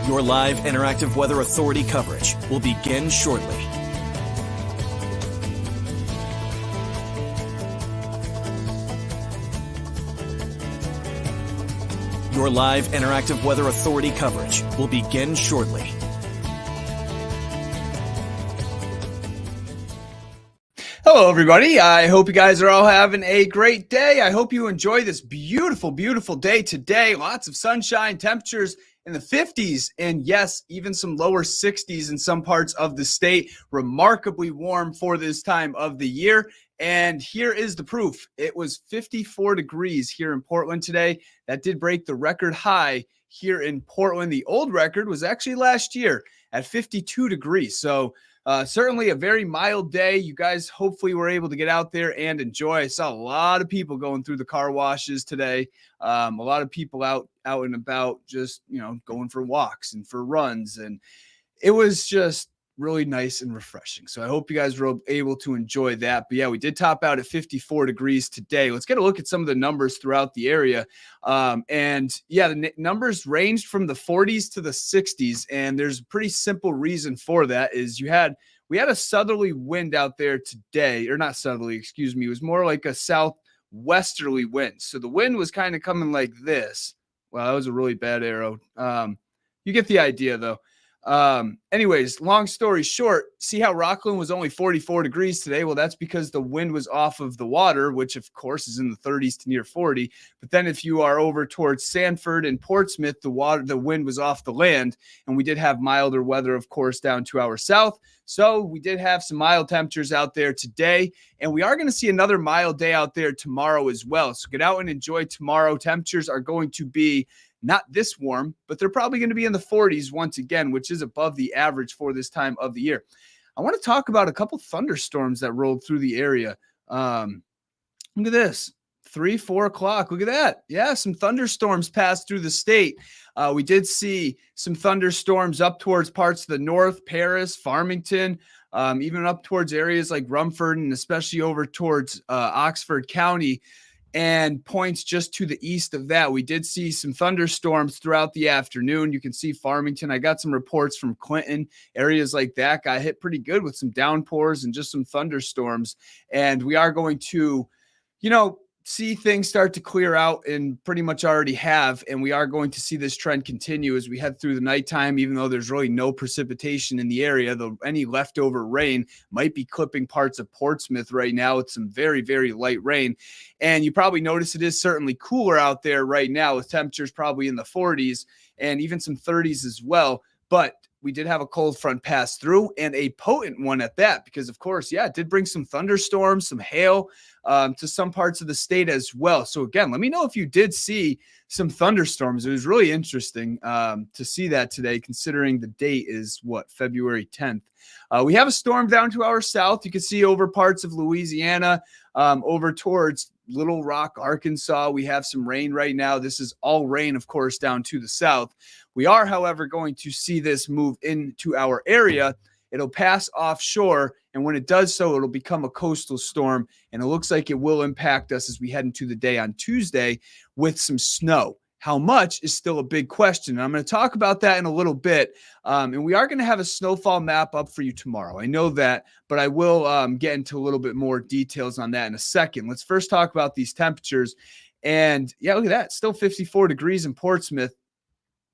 Your live interactive Weather Authority coverage will begin shortly. Your live interactive Weather Authority coverage will begin shortly. Hello, everybody. I hope you guys are all having a great day. I hope you enjoy this beautiful, beautiful day today. Lots of sunshine, temperatures in the 50s, and yes, even some lower 60s in some parts of the state. Remarkably warm for this time of the year. And here is the proof. It was 54 degrees here in Portland today. That did break the record high here in Portland. The old record was actually last year at 52 degrees. So certainly a very mild day. You guys hopefully were able to get out there and enjoy. I saw a lot of people going through the car washes today. A lot of people out and about, just, going for walks and for runs. And it was just really nice and refreshing. So I hope you guys were able to enjoy that. But yeah, we did top out at 54 degrees today. Let's get a look at some of the numbers throughout the area. And yeah, the numbers ranged from the 40s to the 60s. And there's a pretty simple reason for that is we had a southerly wind out there today, or not southerly, excuse me. It was more like a southwesterly wind. So the wind was kind of coming like this. Wow, that was a really bad arrow. You get the idea though. Anyways, long story short, see how Rockland was only 44 degrees today? Well, that's because the wind was off of the water, which of course is in the 30s to near 40. But then if you are over towards Sanford and Portsmouth, the wind was off the land, and we did have milder weather, of course, down to our south. So we did have some mild temperatures out there today, and we are going to see another mild day out there tomorrow as well. So get out and enjoy tomorrow. Temperatures are going to be not this warm, but they're probably going to be in the 40s once again, which is above the average for this time of the year. I want to talk about a couple thunderstorms that rolled through the area. Look at this, 3-4 o'clock. Look at that. Yeah, some thunderstorms passed through the state. We did see some thunderstorms up towards parts of the north, Paris, Farmington, even up towards areas like Rumford, and especially over towards Oxford County. And points just to the east of that. We did see some thunderstorms throughout the afternoon. You can see Farmington. I got some reports from Clinton. Areas like that got hit pretty good with some downpours and just some thunderstorms. And we are going to, see things start to clear out, and pretty much already have. And we are going to see this trend continue as we head through the nighttime, even though there's really no precipitation in the area. Any leftover rain might be clipping parts of Portsmouth right now with some very, very light rain. And you probably notice it is certainly cooler out there right now, with temperatures probably in the 40s and even some 30s as well. But we did have a cold front pass through, and a potent one at that, because of course, yeah, it did bring some thunderstorms, some hail to some parts of the state as well. So again, let me know if you did see some thunderstorms. It was really interesting to see that today, considering the date is February 10th. We have a storm down to our south. You can see over parts of Louisiana, over towards Little Rock, Arkansas. We have some rain right now. This is all rain, of course, down to the south. We are, however, going to see this move into our area. It'll pass offshore, and when it does so, it'll become a coastal storm, and it looks like it will impact us as we head into the day on Tuesday with some snow. How much is still a big question. And I'm going to talk about that in a little bit. And we are going to have a snowfall map up for you tomorrow. I know that, but I will get into a little bit more details on that in a second. Let's first talk about these temperatures. And yeah, look at that. Still 54 degrees in Portsmouth.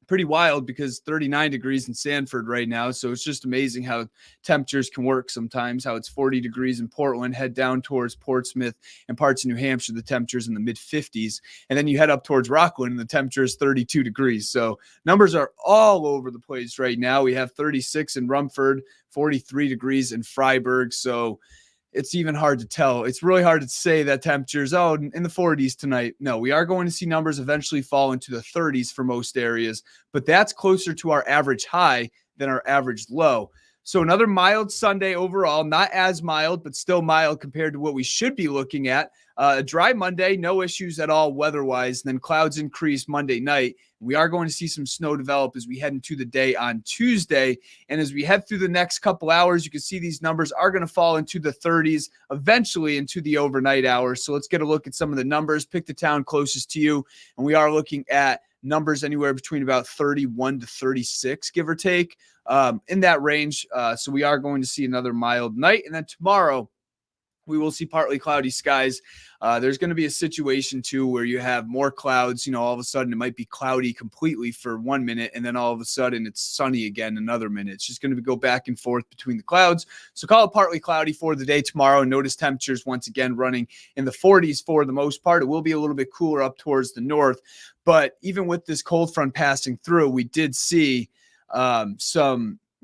Pretty wild, because 39 degrees in Sanford right now. So it's just amazing how temperatures can work sometimes, how it's 40 degrees in Portland, head down towards Portsmouth and parts of New Hampshire, the temperatures in the mid 50s. And then you head up towards Rockland and the temperature is 32 degrees. So numbers are all over the place right now. We have 36 in Rumford, 43 degrees in Freiburg. So it's even hard to tell. It's really hard to say that temperatures, in the 40s tonight. No, we are going to see numbers eventually fall into the 30s for most areas, but that's closer to our average high than our average low. So another mild Sunday overall, not as mild, but still mild compared to what we should be looking at. A dry Monday, no issues at all weather-wise. And then clouds increase Monday night. We are going to see some snow develop as we head into the day on Tuesday. And as we head through the next couple hours, you can see these numbers are going to fall into the 30s, eventually into the overnight hours. So let's get a look at some of the numbers. Pick the town closest to you. And we are looking at numbers anywhere between about 31 to 36, give or take, in that range. So we are going to see another mild night. And then tomorrow, we will see partly cloudy skies. There's going to be a situation too where you have more clouds. All of a sudden it might be cloudy completely for 1 minute, and then all of a sudden it's sunny again another minute. It's just going to go back and forth between the clouds. So call it partly cloudy for the day tomorrow. Notice temperatures once again running in the 40s for the most part. It will be a little bit cooler up towards the north, but even with this cold front passing through, we did see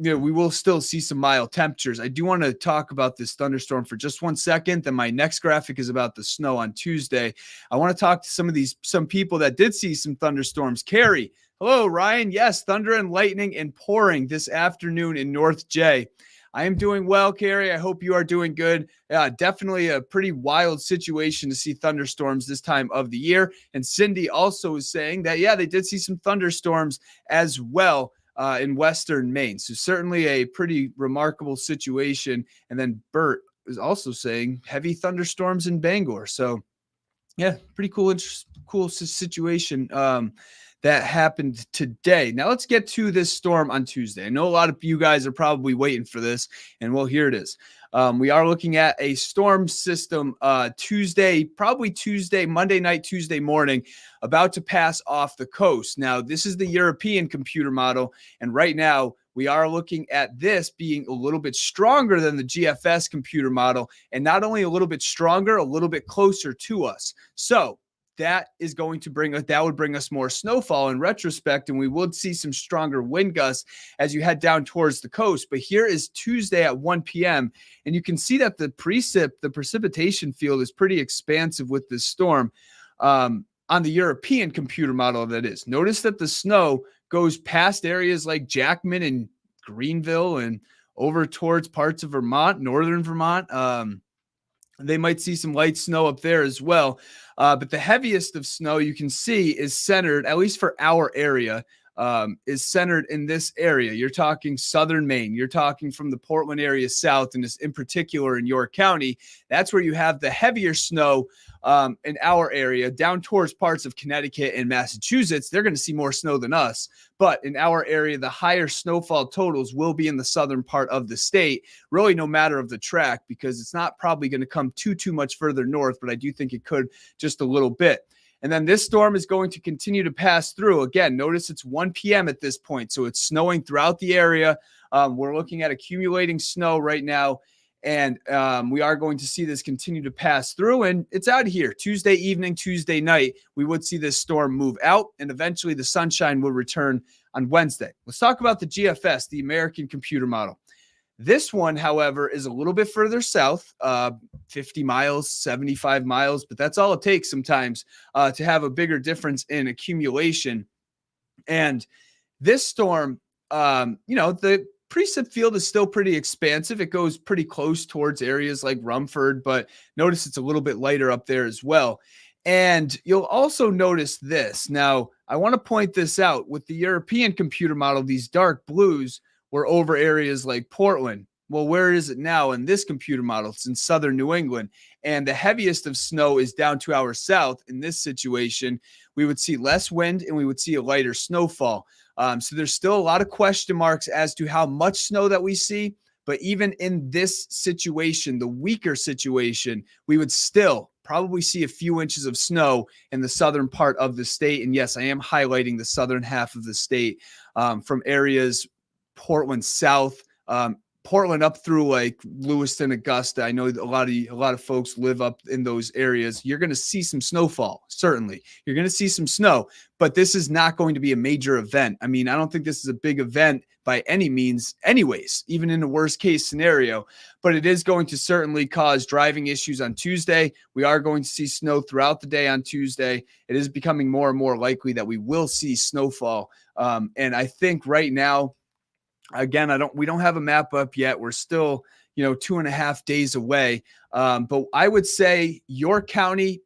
we will still see some mild temperatures. I do want to talk about this thunderstorm for just 1 second. Then my next graphic is about the snow on Tuesday. I want to talk to some people that did see some thunderstorms. Carrie, hello, Ryan. Yes, thunder and lightning and pouring this afternoon in North Jay. I am doing well, Carrie. I hope you are doing good. Definitely a pretty wild situation to see thunderstorms this time of the year. And Cindy also is saying that, they did see some thunderstorms as well in Western Maine. So certainly a pretty remarkable situation. And then Bert is also saying heavy thunderstorms in Bangor. So pretty cool situation that happened today. Now let's get to this storm on Tuesday. I know a lot of you guys are probably waiting for this, and well, here it is. We are looking at a storm system Monday night, Tuesday morning, about to pass off the coast. Now, this is the European computer model, and right now we are looking at this being a little bit stronger than the GFS computer model, and not only a little bit stronger, a little bit closer to us. So that would bring us more snowfall in retrospect, and we would see some stronger wind gusts as you head down towards the coast. But here is Tuesday at 1 p.m., and you can see that the precipitation field is pretty expansive with this storm on the European computer model, that is. Notice that the snow goes past areas like Jackman and Greenville and over towards parts of Vermont, northern Vermont. They might see some light snow up there as well. But the heaviest of snow you can see is centered, at least for our area, is centered in this area. You're talking southern Maine. You're talking from the Portland area south, and in particular in York County. That's where you have the heavier snow in our area. Down towards parts of Connecticut and Massachusetts, they're going to see more snow than us. But in our area, the higher snowfall totals will be in the southern part of the state, really no matter of the track, because it's not probably going to come too much further north, but I do think it could just a little bit. And then this storm is going to continue to pass through. Again, notice it's 1 p.m. at this point, so it's snowing throughout the area. We're looking at accumulating snow right now, and we are going to see this continue to pass through, and it's out of here. Tuesday evening, Tuesday night, we would see this storm move out, and eventually the sunshine will return on Wednesday. Let's talk about the GFS, the American computer model. This one, however, is a little bit further south, 50 miles, 75 miles, but that's all it takes sometimes to have a bigger difference in accumulation. And this storm, the precip field is still pretty expansive. It goes pretty close towards areas like Rumford, but notice it's a little bit lighter up there as well. And you'll also notice this. Now, I want to point this out. With the European computer model, these dark blues were over areas like Portland. Well, where is it now in this computer model? It's in southern New England. And the heaviest of snow is down 2 hours south. In this situation, we would see less wind and we would see a lighter snowfall. So there's still a lot of question marks as to how much snow that we see. But even in this situation, the weaker situation, we would still probably see a few inches of snow in the southern part of the state. And yes, I am highlighting the southern half of the state from areas Portland south, Portland up through like Lewiston, Augusta. I know a lot of folks live up in those areas. You're going to see some snowfall. Certainly you're going to see some snow, but this is not going to be a major event. I mean, I don't think this is a big event by any means anyways, even in the worst case scenario, but it is going to certainly cause driving issues on Tuesday. We are going to see snow throughout the day on Tuesday. It is becoming more and more likely that we will see snowfall. And I think right now, again, we don't have a map up yet. We're still, 2.5 days away. But I would say York County,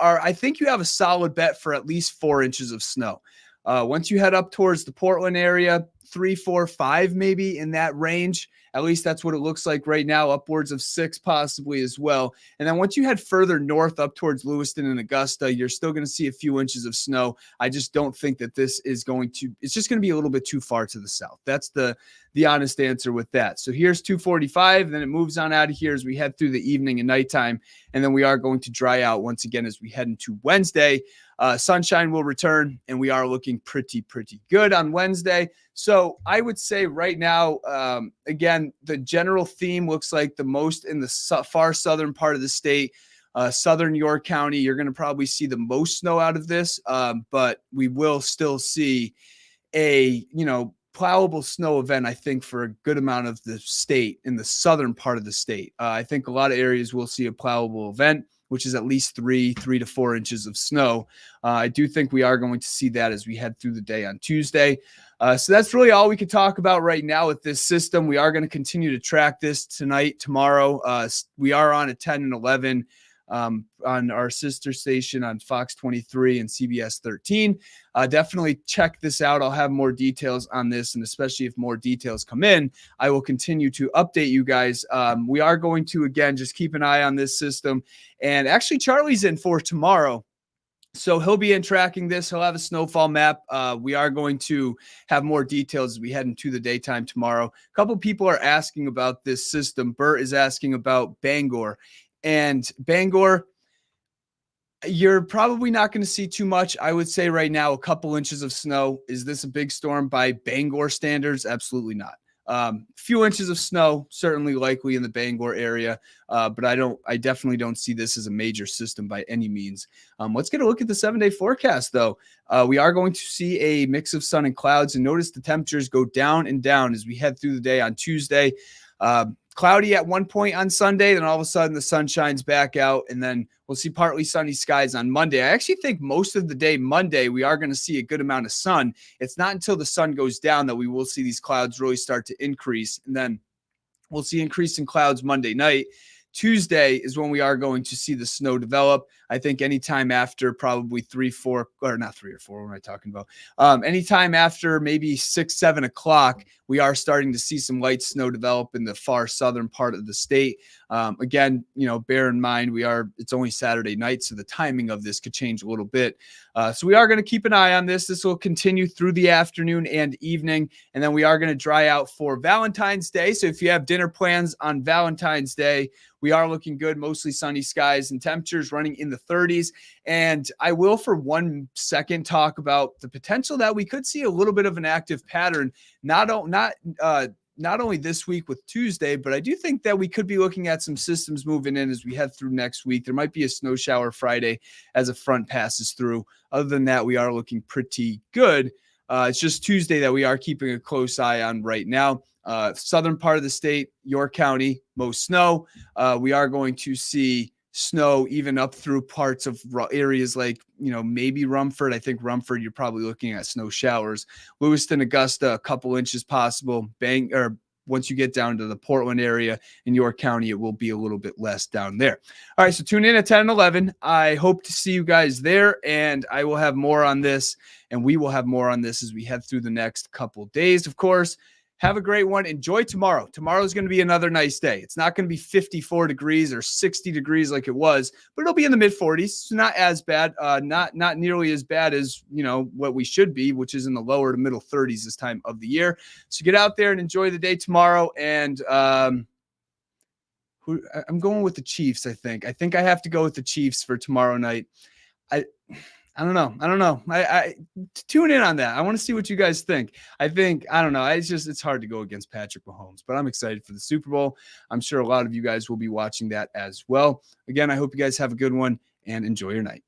I think you have a solid bet for at least 4 inches of snow. Once you head up towards the Portland area, 3, 4, 5, maybe in that range. At least that's what it looks like right now, upwards of 6 possibly as well. And then once you head further north up towards Lewiston and Augusta, you're still going to see a few inches of snow. I just don't think that this is going to, it's just going to be a little bit too far to the south. That's the honest answer with that. So here's 245, then it moves on out of here as we head through the evening and nighttime. And then we are going to dry out once again as we head into Wednesday. Sunshine will return, and we are looking pretty good on Wednesday. So I would say right now, again, the general theme looks like the most in the far southern part of the state. Southern York County, you're going to probably see the most snow out of this, but we will still see a, plowable snow event, I think, for a good amount of the state in the southern part of the state. I think a lot of areas will see a plowable event, which is at least 3 to 4 inches of snow. I do think we are going to see that as we head through the day on Tuesday. So that's really all we could talk about right now with this system. We are going to continue to track this tonight, tomorrow. We are on at 10 and 11 on our sister station on Fox 23 and CBS 13. Definitely check this out. I'll have more details on this, and especially if more details come in, I will continue to update you guys. We are going to, again, just keep an eye on this system. And actually, Charlie's in for tomorrow. So he'll be in tracking this. He'll have a snowfall map. We are going to have more details as we head into the daytime tomorrow. A couple people are asking about this system. Bert is asking about Bangor. And Bangor, you're probably not going to see too much. I would say right now, a couple inches of snow. Is this a big storm by Bangor standards? Absolutely not. Few inches of snow, certainly likely in the Bangor area, but I definitely don't see this as a major system by any means. Let's get a look at the 7-day forecast, though. We are going to see a mix of sun and clouds, and notice the temperatures go down and down as we head through the day on Tuesday. Cloudy at one point on Sunday, then all of a sudden the sun shines back out, and then we'll see partly sunny skies on Monday. I actually think most of the day Monday we are going to see a good amount of sun. It's not until the sun goes down that we will see these clouds really start to increase, and then we'll see increasing clouds Monday night. Tuesday is when we are going to see the snow develop. I think anytime after probably 3, 4, or not 3 or 4, what am I talking about? Anytime after maybe 6, 7 o'clock, we are starting to see some light snow develop in the far southern part of the state. Again, bear in mind, it's only Saturday night, so the timing of this could change a little bit. So we are going to keep an eye on this. This will continue through the afternoon and evening, and then we are going to dry out for Valentine's Day. So if you have dinner plans on Valentine's Day, we are looking good, mostly sunny skies and temperatures running in the 30s. And I will for 1 second talk about the potential that we could see a little bit of an active pattern, not only this week with Tuesday, but I do think that we could be looking at some systems moving in as we head through next week. There might be a snow shower Friday as a front passes through. Other than that, we are looking pretty good. It's just Tuesday that we are keeping a close eye on right now. Southern part of the state, York County, most snow. We are going to see snow even up through parts of areas like, maybe Rumford. I think Rumford, you're probably looking at snow showers. Lewiston, Augusta, a couple inches possible. Once you get down to the Portland area in York County, it will be a little bit less down there. All right, so tune in at 10 and 11. I hope to see you guys there, and I will have more on this, and we will have more on this as we head through the next couple days, of course. Have a great one. Enjoy tomorrow. Tomorrow is going to be another nice day. It's not going to be 54 degrees or 60 degrees like it was, but it'll be in the mid 40s. It's not as bad, not nearly as bad as, what we should be, which is in the lower to middle 30s this time of the year. So get out there and enjoy the day tomorrow. And I'm going with the Chiefs, I think. I think I have to go with the Chiefs for tomorrow night. I don't know. I tune in on that. I want to see what you guys think. I don't know. It's hard to go against Patrick Mahomes, but I'm excited for the Super Bowl. I'm sure a lot of you guys will be watching that as well. Again, I hope you guys have a good one and enjoy your night.